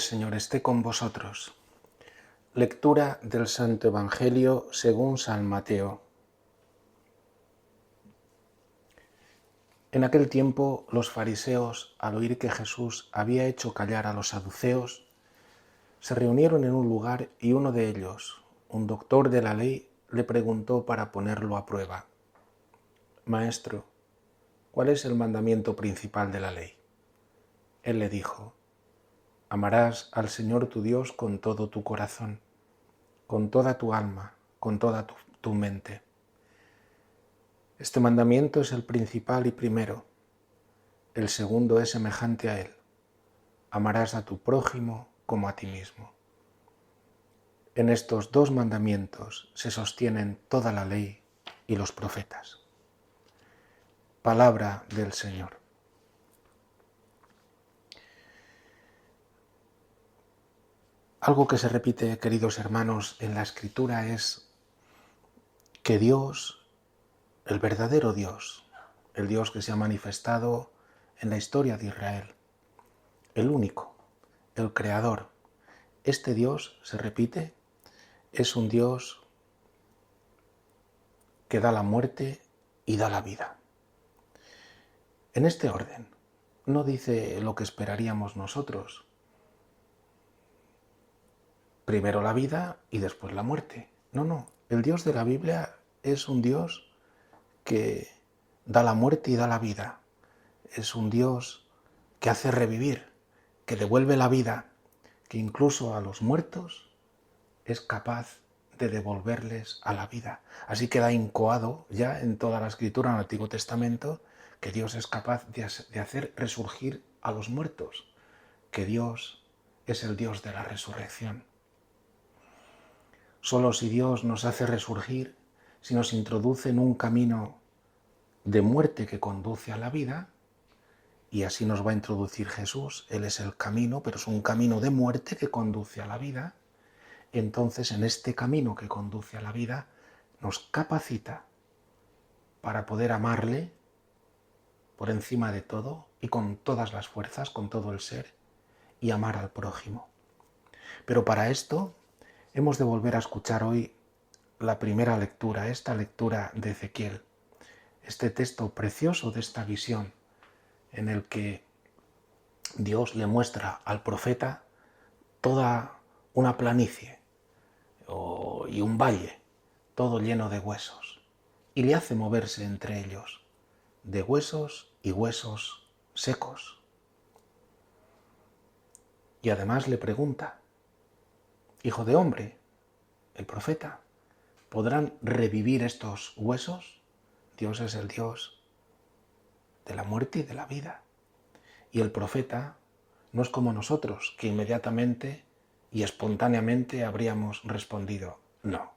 Señor esté con vosotros. Lectura del Santo Evangelio según San Mateo. En aquel tiempo los fariseos, al oír que Jesús había hecho callar a los saduceos, se reunieron en un lugar y uno de ellos, un doctor de la ley, le preguntó para ponerlo a prueba: Maestro, ¿cuál es el mandamiento principal de la ley? Él le dijo: Amarás al Señor tu Dios con todo tu corazón, con toda tu alma, con toda tu mente. Este mandamiento es el principal y primero. El segundo es semejante a él: amarás a tu prójimo como a ti mismo. En estos dos mandamientos se sostienen toda la ley y los profetas. Palabra del Señor. Algo que se repite, queridos hermanos, en la Escritura es que Dios, el verdadero Dios, el Dios que se ha manifestado en la historia de Israel, el único, el Creador, este Dios, se repite, es un Dios que da la muerte y da la vida. En este orden, no dice lo que esperaríamos nosotros. Primero la vida y después la muerte. No. El Dios de la Biblia es un Dios que da la muerte y da la vida. Es un Dios que hace revivir, que devuelve la vida, que incluso a los muertos es capaz de devolverles a la vida. Así queda incoado ya en toda la Escritura, en el Antiguo Testamento, que Dios es capaz de hacer resurgir a los muertos, que Dios es el Dios de la resurrección. Solo si Dios nos hace resurgir, si nos introduce en un camino de muerte que conduce a la vida, y así nos va a introducir Jesús, Él es el camino, pero es un camino de muerte que conduce a la vida, entonces en este camino que conduce a la vida nos capacita para poder amarle por encima de todo y con todas las fuerzas, con todo el ser, y amar al prójimo. Pero para esto hemos de volver a escuchar hoy la primera lectura, esta lectura de Ezequiel, este texto precioso de esta visión en el que Dios le muestra al profeta toda una planicie y un valle, todo lleno de huesos, y le hace moverse entre ellos, de huesos y huesos secos. Y además le pregunta: Hijo de hombre, el profeta, ¿podrán revivir estos huesos? Dios es el Dios de la muerte y de la vida. Y el profeta no es como nosotros, que inmediatamente y espontáneamente habríamos respondido no,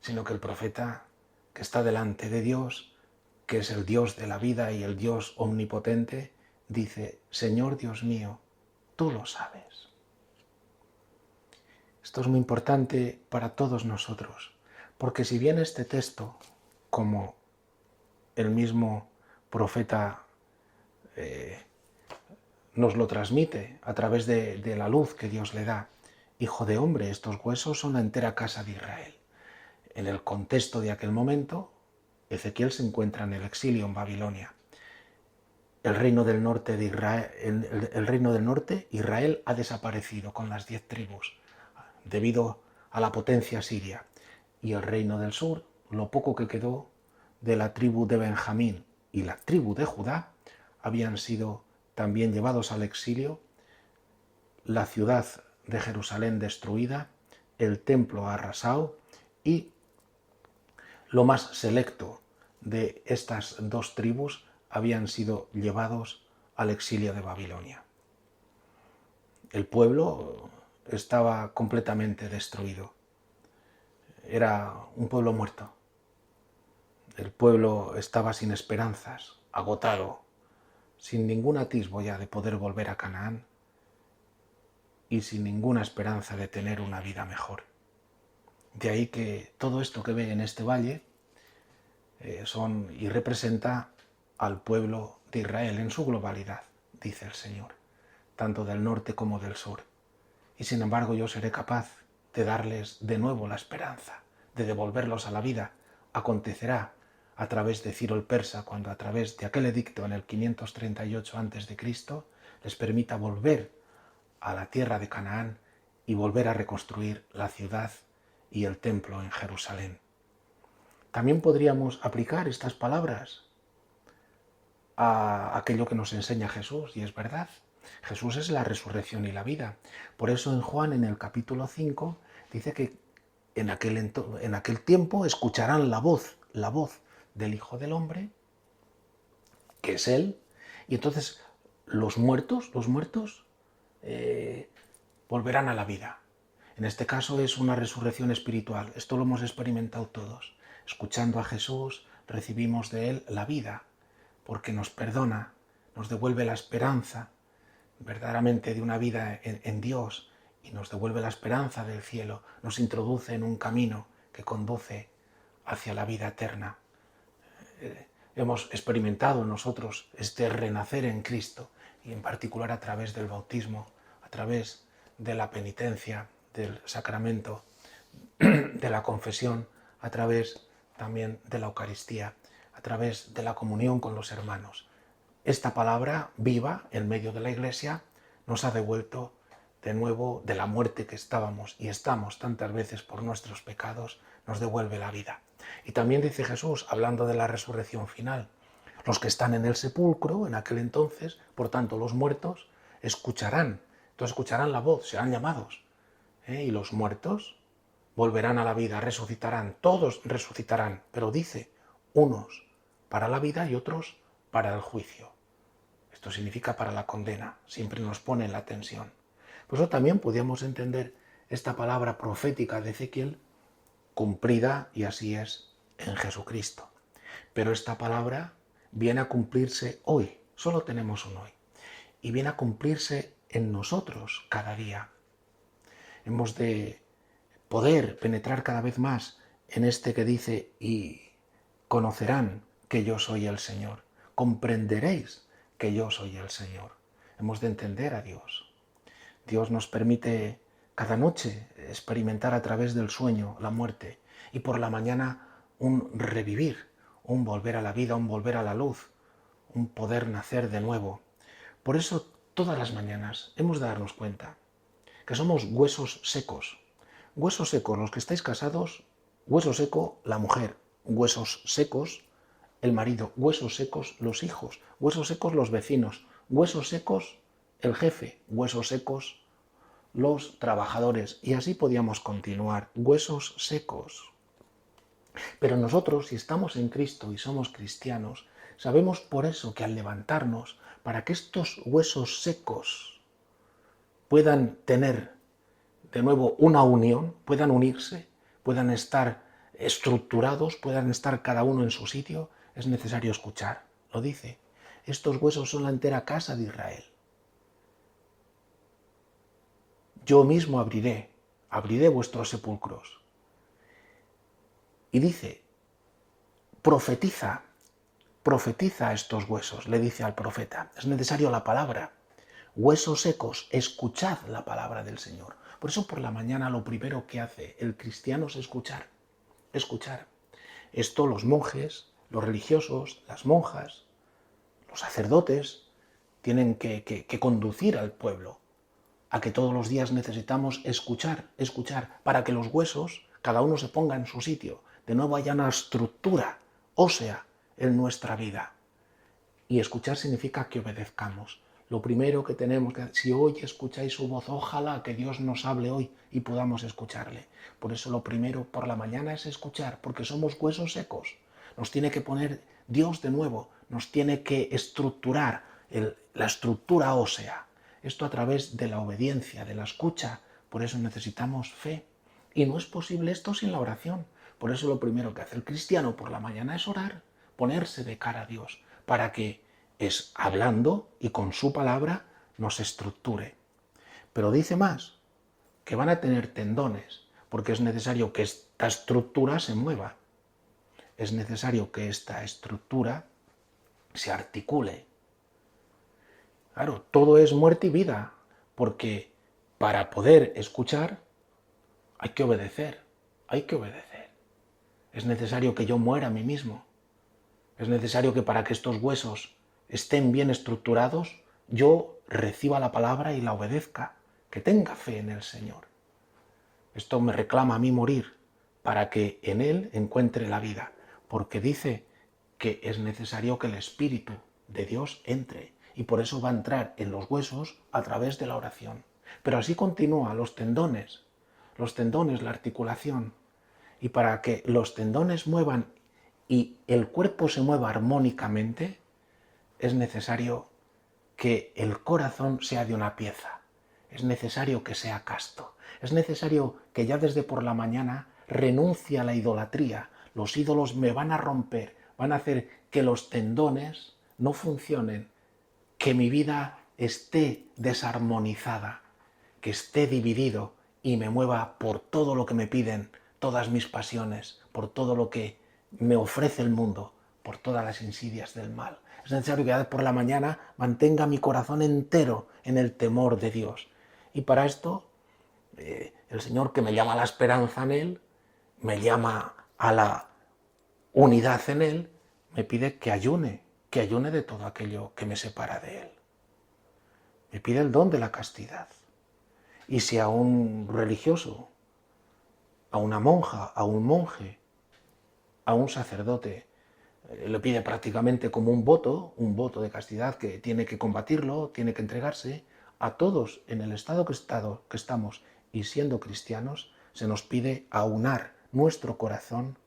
sino que el profeta, que está delante de Dios, que es el Dios de la vida y el Dios omnipotente, dice: Señor Dios mío, tú lo sabes. Esto es muy importante para todos nosotros, porque si bien este texto, como el mismo profeta nos lo transmite a través de la luz que Dios le da: Hijo de hombre, estos huesos son la entera casa de Israel. En el contexto de aquel momento, Ezequiel se encuentra en el exilio en Babilonia. El reino del norte, Israel ha desaparecido con las 10 tribus debido a la potencia siria. Y el reino del sur, lo poco que quedó de la tribu de Benjamín y la tribu de Judá, habían sido también llevados al exilio, la ciudad de Jerusalén destruida, el templo arrasado y lo más selecto de estas dos tribus habían sido llevados al exilio de Babilonia. El pueblo estaba completamente destruido. Era un pueblo muerto. El pueblo estaba sin esperanzas, agotado, sin ningún atisbo ya de poder volver a Canaán y sin ninguna esperanza de tener una vida mejor. De ahí que todo esto que ve en este valle son y representa al pueblo de Israel en su globalidad, dice el Señor, tanto del norte como del sur. y sin embargo yo seré capaz de darles de nuevo la esperanza, de devolverlos a la vida. Acontecerá a través de Ciro el Persa, cuando a través de aquel edicto en el 538 a.C. les permita volver a la tierra de Canaán y volver a reconstruir la ciudad y el templo en Jerusalén. También podríamos aplicar estas palabras a aquello que nos enseña Jesús, y es verdad. Jesús es la resurrección y la vida. Por eso en Juan, en el capítulo 5, dice que en aquel tiempo escucharán la voz del Hijo del Hombre, que es Él, y entonces los muertos volverán a la vida. En este caso es una resurrección espiritual. Esto lo hemos experimentado todos. Escuchando a Jesús, recibimos de Él la vida, porque nos perdona, nos devuelve la esperanza verdaderamente de una vida en Dios, y nos devuelve la esperanza del cielo, nos introduce en un camino que conduce hacia la vida eterna. Hemos experimentado nosotros este renacer en Cristo, y en particular a través del bautismo, a través de la penitencia, del sacramento, de la confesión, a través también de la Eucaristía, a través de la comunión con los hermanos. Esta palabra viva en medio de la Iglesia nos ha devuelto de nuevo de la muerte que estábamos y estamos tantas veces por nuestros pecados, nos devuelve la vida. Y también dice Jesús, hablando de la resurrección final, los que están en el sepulcro en aquel entonces, por tanto los muertos, escucharán. Entonces escucharán la voz, serán llamados. Y los muertos volverán a la vida, resucitarán, todos resucitarán. Pero dice, unos para la vida y otros para el juicio. Esto significa para la condena, siempre nos pone en la tensión. Por eso también podíamos entender esta palabra profética de Ezequiel cumplida, y así es, en Jesucristo. Pero esta palabra viene a cumplirse hoy, solo tenemos un hoy, y viene a cumplirse en nosotros cada día. Hemos de poder penetrar cada vez más en este que dice, y conocerán que yo soy el Señor, comprenderéis que yo soy el Señor. Hemos de entender a Dios. Dios nos permite cada noche experimentar a través del sueño la muerte, y por la mañana un revivir, un volver a la vida, un volver a la luz, un poder nacer de nuevo. Por eso todas las mañanas hemos de darnos cuenta que somos huesos secos. Huesos secos los que estáis casados, hueso seco la mujer, huesos secos el marido, huesos secos los hijos, huesos secos los vecinos, huesos secos el jefe, huesos secos los trabajadores, y así podíamos continuar, huesos secos. Pero nosotros, si estamos en Cristo y somos cristianos, sabemos por eso que al levantarnos, para que estos huesos secos puedan tener de nuevo una unión, puedan unirse, puedan estar estructurados, puedan estar cada uno en su sitio, es necesario escuchar. Lo dice, estos huesos son la entera casa de Israel. Yo mismo abriré vuestros sepulcros. Y dice, profetiza a estos huesos, le dice al profeta. Es necesario la palabra. Huesos secos, escuchad la palabra del Señor. Por eso por la mañana lo primero que hace el cristiano es escuchar. Escuchar. Esto los monjes, los religiosos, las monjas, los sacerdotes tienen que conducir al pueblo a que todos los días necesitamos escuchar, para que los huesos, cada uno se ponga en su sitio. De nuevo haya una estructura ósea en nuestra vida. Y escuchar significa que obedezcamos. Lo primero que tenemos que hacer, si hoy escucháis su voz, ojalá que Dios nos hable hoy y podamos escucharle. Por eso lo primero por la mañana es escuchar, porque somos huesos secos. Nos tiene que poner Dios de nuevo, nos tiene que estructurar la estructura ósea. Esto a través de la obediencia, de la escucha. Por eso necesitamos fe. Y no es posible esto sin la oración. Por eso lo primero que hace el cristiano por la mañana es orar, ponerse de cara a Dios, para que es hablando y con su palabra nos estructure. Pero dice más, que van a tener tendones, porque es necesario que esta estructura se mueva. Es necesario que esta estructura se articule. Claro, todo es muerte y vida, porque para poder escuchar hay que obedecer, hay que obedecer. Es necesario que yo muera a mí mismo. Es necesario que para que estos huesos estén bien estructurados, yo reciba la palabra y la obedezca, que tenga fe en el Señor. Esto me reclama a mí morir para que en Él encuentre la vida, porque dice que es necesario que el Espíritu de Dios entre, y por eso va a entrar en los huesos a través de la oración. Pero así continúa, los tendones, la articulación, y para que los tendones muevan y el cuerpo se mueva armónicamente, es necesario que el corazón sea de una pieza, es necesario que sea casto, es necesario que ya desde por la mañana renuncie a la idolatría. Los ídolos me van a romper, van a hacer que los tendones no funcionen, que mi vida esté desarmonizada, que esté dividido y me mueva por todo lo que me piden, todas mis pasiones, por todo lo que me ofrece el mundo, por todas las insidias del mal. Es necesario que por la mañana mantenga mi corazón entero en el temor de Dios. Y para esto, el Señor, que me llama a la esperanza en Él, me llama a la unidad en Él, me pide que ayune de todo aquello que me separa de Él. Me pide el don de la castidad. Y si a un religioso, a una monja, a un monje, a un sacerdote, le pide prácticamente como un voto de castidad que tiene que combatirlo, tiene que entregarse, a todos en el estado que estamos y siendo cristianos, se nos pide aunar nuestro corazón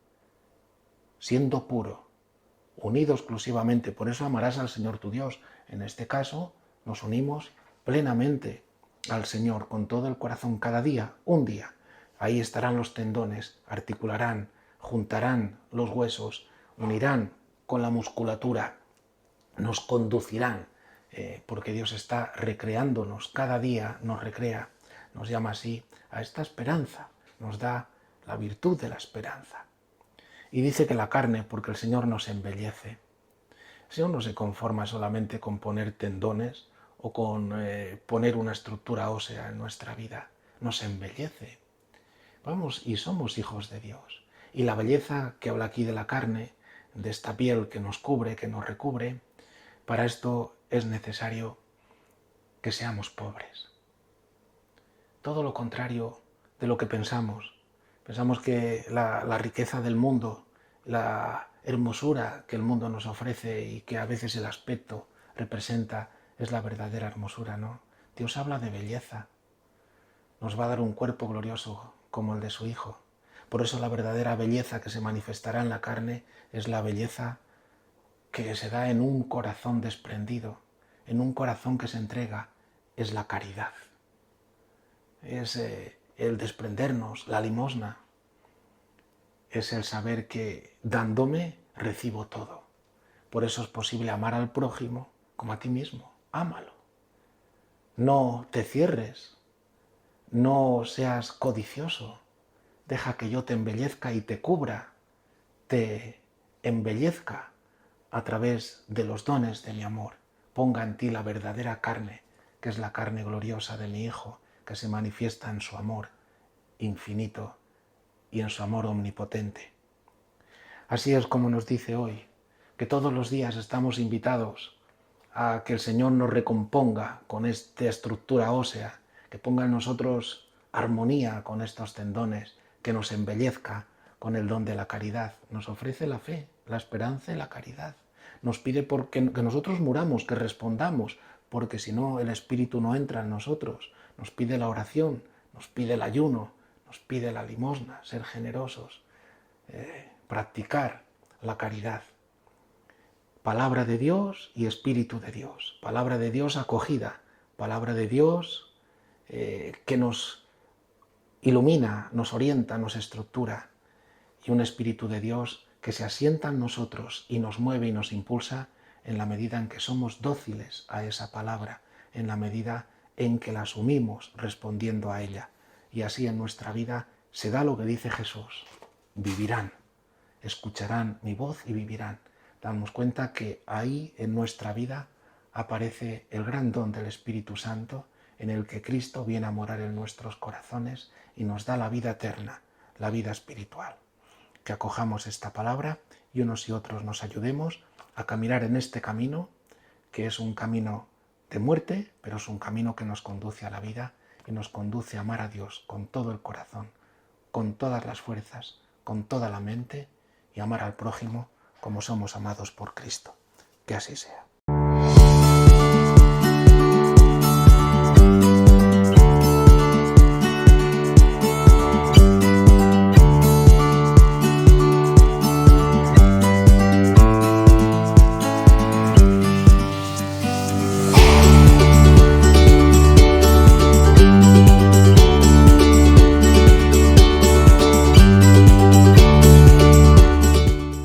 siendo puro, unido exclusivamente. Por eso amarás al Señor tu Dios. En este caso nos unimos plenamente al Señor con todo el corazón cada día, un día. Ahí estarán los tendones, articularán, juntarán los huesos, unirán con la musculatura, nos conducirán, porque Dios está recreándonos, cada día nos recrea, nos llama así a esta esperanza, nos da la virtud de la esperanza. Y dice que la carne, porque el Señor nos embellece. El Señor no se conforma solamente con poner tendones o con poner una estructura ósea en nuestra vida, nos embellece. Vamos, y somos hijos de Dios. Y la belleza que habla aquí de la carne, de esta piel que nos cubre, que nos recubre, para esto es necesario que seamos pobres. Todo lo contrario de lo que pensamos. Pensamos que la riqueza del mundo, la hermosura que el mundo nos ofrece y que a veces el aspecto representa es la verdadera hermosura, ¿no? Dios habla de belleza. Nos va a dar un cuerpo glorioso como el de su Hijo. Por eso la verdadera belleza que se manifestará en la carne es la belleza que se da en un corazón desprendido, en un corazón que se entrega, es la caridad. Es el desprendernos, la limosna. Es el saber que dándome recibo todo. Por eso es posible amar al prójimo como a ti mismo. Ámalo. No te cierres. No seas codicioso. Deja que yo te embellezca y te cubra, te embellezca a través de los dones de mi amor. Ponga en ti la verdadera carne, que es la carne gloriosa de mi Hijo, que se manifiesta en su amor infinito y en su amor omnipotente. Así es como nos dice hoy, que todos los días estamos invitados a que el Señor nos recomponga con esta estructura ósea, que ponga en nosotros armonía con estos tendones, que nos embellezca con el don de la caridad. Nos ofrece la fe, la esperanza y la caridad. Nos pide que nosotros muramos, que respondamos, porque si no el Espíritu no entra en nosotros. Nos pide la oración, nos pide el ayuno, nos pide la limosna, ser generosos, practicar la caridad. Palabra de Dios y Espíritu de Dios. Palabra de Dios acogida. Palabra de Dios que nos ilumina, nos orienta, nos estructura. Y un Espíritu de Dios que se asienta en nosotros y nos mueve y nos impulsa en la medida en que somos dóciles a esa palabra, en la medida en que la asumimos respondiendo a ella. Y así en nuestra vida se da lo que dice Jesús. Vivirán, escucharán mi voz y vivirán. Damos cuenta que ahí en nuestra vida aparece el gran don del Espíritu Santo en el que Cristo viene a morar en nuestros corazones y nos da la vida eterna, la vida espiritual. Que acojamos esta palabra y unos y otros nos ayudemos a caminar en este camino, que es un camino de muerte, pero es un camino que nos conduce a la vida y nos conduce a amar a Dios con todo el corazón, con todas las fuerzas, con toda la mente y amar al prójimo como somos amados por Cristo. Que así sea.